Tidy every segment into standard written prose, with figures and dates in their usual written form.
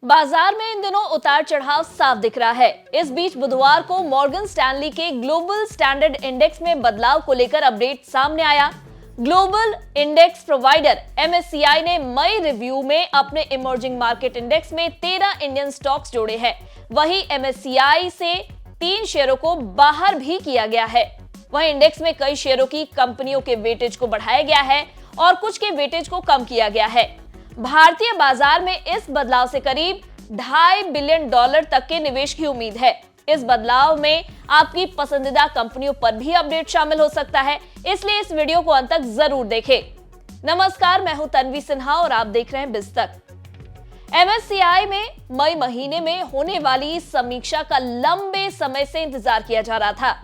बाजार में इन दिनों उतार चढ़ाव साफ दिख रहा है। इस बीच बुधवार को मॉर्गन स्टैनली के ग्लोबल स्टैंडर्ड इंडेक्स में बदलाव को लेकर अपडेट सामने आया। ग्लोबल इंडेक्स प्रोवाइडर एमएससीआई ने मई रिव्यू में अपने इमर्जिंग मार्केट इंडेक्स में 13 इंडियन स्टॉक्स जोड़े हैं। वहीं एमएससीआई से 3 शेयरों को बाहर भी किया गया है। वहीं इंडेक्स में कई शेयरों की कंपनियों के वेटेज को बढ़ाया गया है और कुछ के वेटेज को कम किया गया है। भारतीय बाजार में इस बदलाव से करीब $2.5 बिलियन तक के निवेश की उम्मीद है। इस बदलाव में आपकी पसंदीदा कंपनियों पर भी अपडेट शामिल हो सकता है, इसलिए इस वीडियो को अंत तक जरूर देखें। नमस्कार, मैं हूं तन्वी सिन्हा और आप देख रहे हैं बिजतक। एमएससीआई में मई महीने में होने वाली समीक्षा का लंबे समय से इंतजार किया जा रहा था।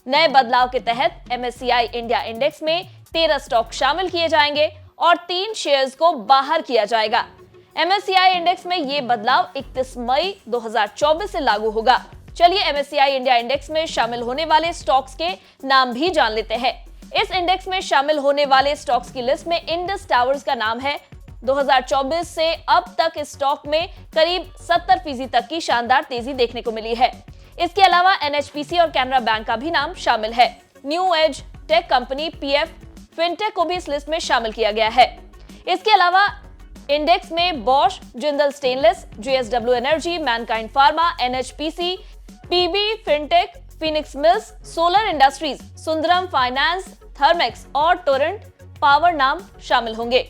नए बदलाव के तहत एमएससीआई इंडिया इंडेक्स में 13 स्टॉक शामिल किए जाएंगे और 3 शेयर्स को बाहर किया जाएगा। एमएससीआई इंडेक्स में यह बदलाव 31 मई 2024 से लागू होगा। चलिए एमएससीआई इंडिया इंडेक्स में शामिल होने वाले स्टॉक्स के नाम भी जान लेते हैं। इस इंडेक्स में शामिल होने वाले स्टॉक्स की लिस्ट में इंडस टावर्स का नाम है। 2024 से अब तक इस स्टॉक में करीब 70% तक की शानदार तेजी देखने को मिली है। इसके अलावा एनएचपीसी और कैनरा बैंक का भी नाम शामिल है। New age tech company PF fintech को भी इस लिस्ट में शामिल किया गया है। इसके अलावा इंडेक्स में Bosch, Jindal stainless, JSW energy, Mankind Pharma, NHPC, PB Fintech, Phoenix Mills, Solar Industries, Sundaram finance, Thermax और टोरेंट पावर नाम शामिल होंगे।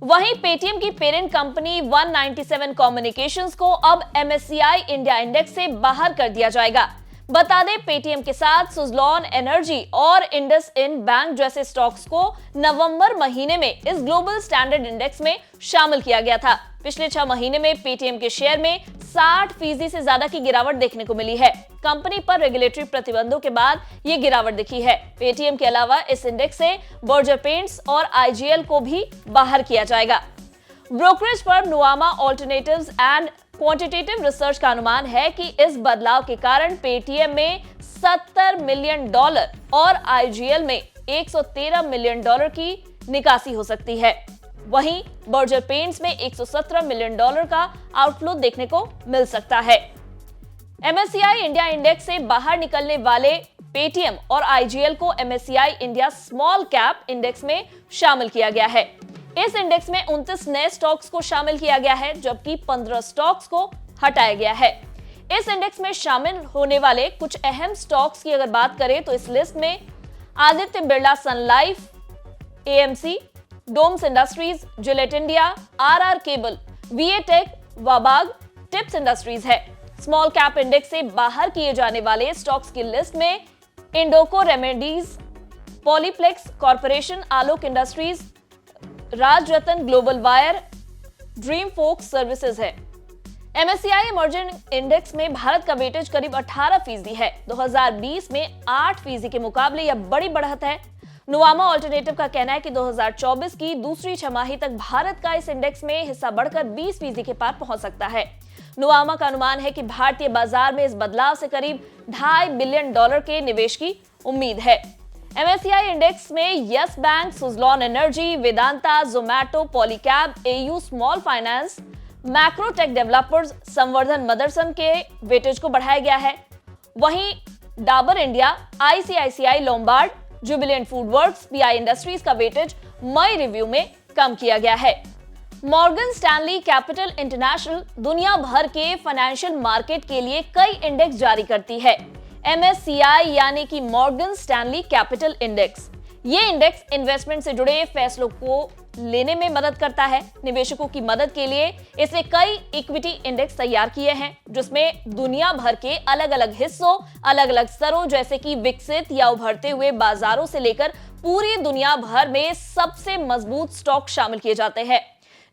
वहीं पेटीएम की पेरेंट कंपनी 197 कम्युनिकेशंस को अब एमएससीआई इंडिया इंडेक्स से बाहर कर दिया जाएगा। बता दें, पेटीएम के साथ सुजलॉन एनर्जी और इंडसइंड बैंक जैसे स्टॉक्स को नवंबर महीने में इस ग्लोबल स्टैंडर्ड इंडेक्स में शामिल किया गया था। पिछले 6 महीने में पेटीएम के शेयर में 60% से ज्यादा की गिरावट देखने को मिली है। कंपनी पर रेगुलेटरी प्रतिबंधों के बाद ये गिरावट दिखी है। पेटीएम के अलावा इस इंडेक्स से बर्जर पेंट्स और आईजीएल को भी बाहर किया जाएगा। Brokerage firm Nuvama alternatives and quantitative research का अनुमान है कि इस बदलाव के कारण पेटीएम में $70 मिलियन और आईजीएल में $113 मिलियन की निकासी हो सकती है। वहीं बर्जर पेंट्स में $117 मिलियन का आउटफ्लो देखने को मिल सकता है। एमएससीआई इंडिया इंडेक्स से बाहर निकलने वाले पेटीएम और आईजीएल को MSCI India small cap index में शामिल किया गया है। इस इंडेक्स में 29 नए स्टॉक्स को शामिल किया गया है, जबकि 15 स्टॉक्स को हटाया गया है। इस इंडेक्स में शामिल होने वाले कुछ अहम स्टॉक्स की अगर बात करें तो इस लिस्ट में Aditya Birla sun life, AMC, Doms industries, Gillette India, RR cable, VA tech, Wabag, tips industries है। स्मॉल कैप इंडेक्स से बाहर किए जाने वाले स्टॉक्स की लिस्ट में Indoco remedies, Polyplex corporation, Alok industries, Rajratan global wire, dream folks services है। एमएससीआई इमर्जिंग इंडेक्स में भारत का वेटेज करीब 18% है। 2020 में 8% के मुकाबले यह बड़ी बढ़त है। नुवामा ऑल्टरनेटिव का कहना है कि 2024 की दूसरी छमाही तक भारत का इस इंडेक्स में हिस्सा बढ़कर 20% के पार पहुंच सकता है। नुवामा का अनुमान है कि भारतीय बाजार में इस बदलाव से करीब $2.5 बिलियन के निवेश की उम्मीद है। एमएससीआई इंडेक्स में yes bank, Suzlon energy, Vedanta, Zomato, Polycab, AU small finance, Macrotech developers, संवर्धन मदरसन के वेटेज को बढ़ाया गया है। वहीं Dabur India, ICICI Lombard, Jubilant FoodWorks, pi industries का वेटेज मई रिव्यू में कम किया गया है। मॉर्गन स्टैनली कैपिटल इंटरनेशनल दुनिया भर के फाइनेंशियल मार्केट के लिए कई इंडेक्स जारी करती है। एमएससीआई यानी कि मॉर्गन स्टैनली कैपिटल इंडेक्स, ये इंडेक्स इन्वेस्टमेंट से जुड़े फैसलों को लेने में मदद करता है। निवेशकों की मदद के लिए इसने कई इक्विटी इंडेक्स तैयार किए हैं, जिसमें दुनिया भर के अलग अलग हिस्सों, अलग अलग स्तरों जैसे कि विकसित या उभरते हुए बाजारों से लेकर पूरी दुनिया भर में सबसे मजबूत स्टॉक शामिल किए जाते हैं।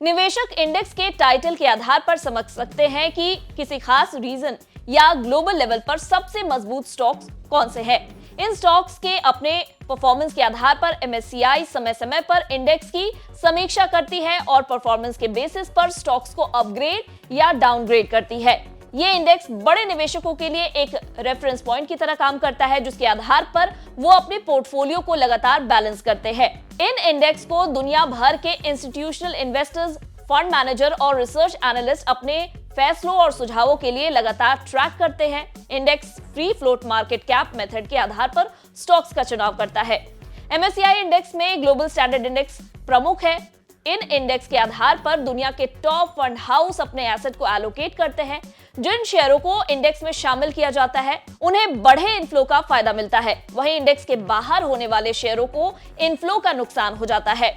निवेशक इंडेक्स के टाइटल के आधार पर समझ सकते हैं कि किसी खास रीजन या ग्लोबल लेवल पर सबसे मजबूत स्टॉक्स कौन से हैं। इन स्टॉक्स के अपने परफॉर्मेंस के आधार पर एमएससीआई समय समय पर इंडेक्स की समीक्षा करती है और परफॉर्मेंस के बेसिस पर स्टॉक्स को अपग्रेड या डाउनग्रेड करती है। ये इंडेक्स बड़े निवेशकों के लिए एक रेफरेंस पॉइंट की तरह काम करता है, जिसके आधार पर वो अपने पोर्टफोलियो को लगातार बैलेंस करते हैं। इन इंडेक्स को दुनिया भर के इंस्टीट्यूशनल इन्वेस्टर्स, फंड मैनेजर और रिसर्च एनालिस्ट अपने फैसलों और सुझावों के लिए लगातार ट्रैक करते हैं। Index free float market cap method के आधार पर स्टॉक्स का चुनाव करता है। MSCI इंडेक्स में ग्लोबल स्टैंडर्ड इंडेक्स प्रमुख है। इन इंडेक्स के आधार पर दुनिया के टॉप फंड हाउस अपने एसेट को एलोकेट करते हैं। जिन शेयरों को इंडेक्स में शामिल किया जाता है उन्हें बढ़े इनफ्लो का फायदा मिलता है, वहीं इंडेक्स के बाहर होने वाले शेयरों को इनफ्लो का नुकसान हो जाता है।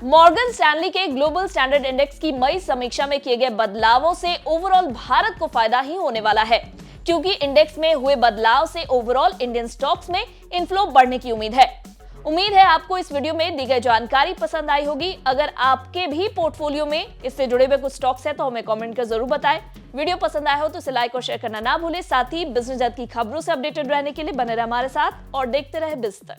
मॉर्गन स्टैनली के ग्लोबल स्टैंडर्ड इंडेक्स की मई समीक्षा में किए गए बदलावों से ओवरऑल भारत को फायदा ही होने वाला है, क्योंकि इंडेक्स में हुए बदलाव से ओवरऑल इंडियन स्टॉक्स में इनफ्लो बढ़ने की उम्मीद है। उम्मीद है आपको इस वीडियो में दी गई जानकारी पसंद आई होगी। अगर आपके भी पोर्टफोलियो में इससे जुड़े हुए कुछ स्टॉक्स हैं तो हमें कमेंट कर जरूर बताएं। वीडियो पसंद आया हो तो इसे लाइक और शेयर करना ना भूलें। साथ ही बिजनेस जगत की खबरों से अपडेटेड रहने के लिए बने रहे हमारे साथ और देखते रहे बिज़ तक।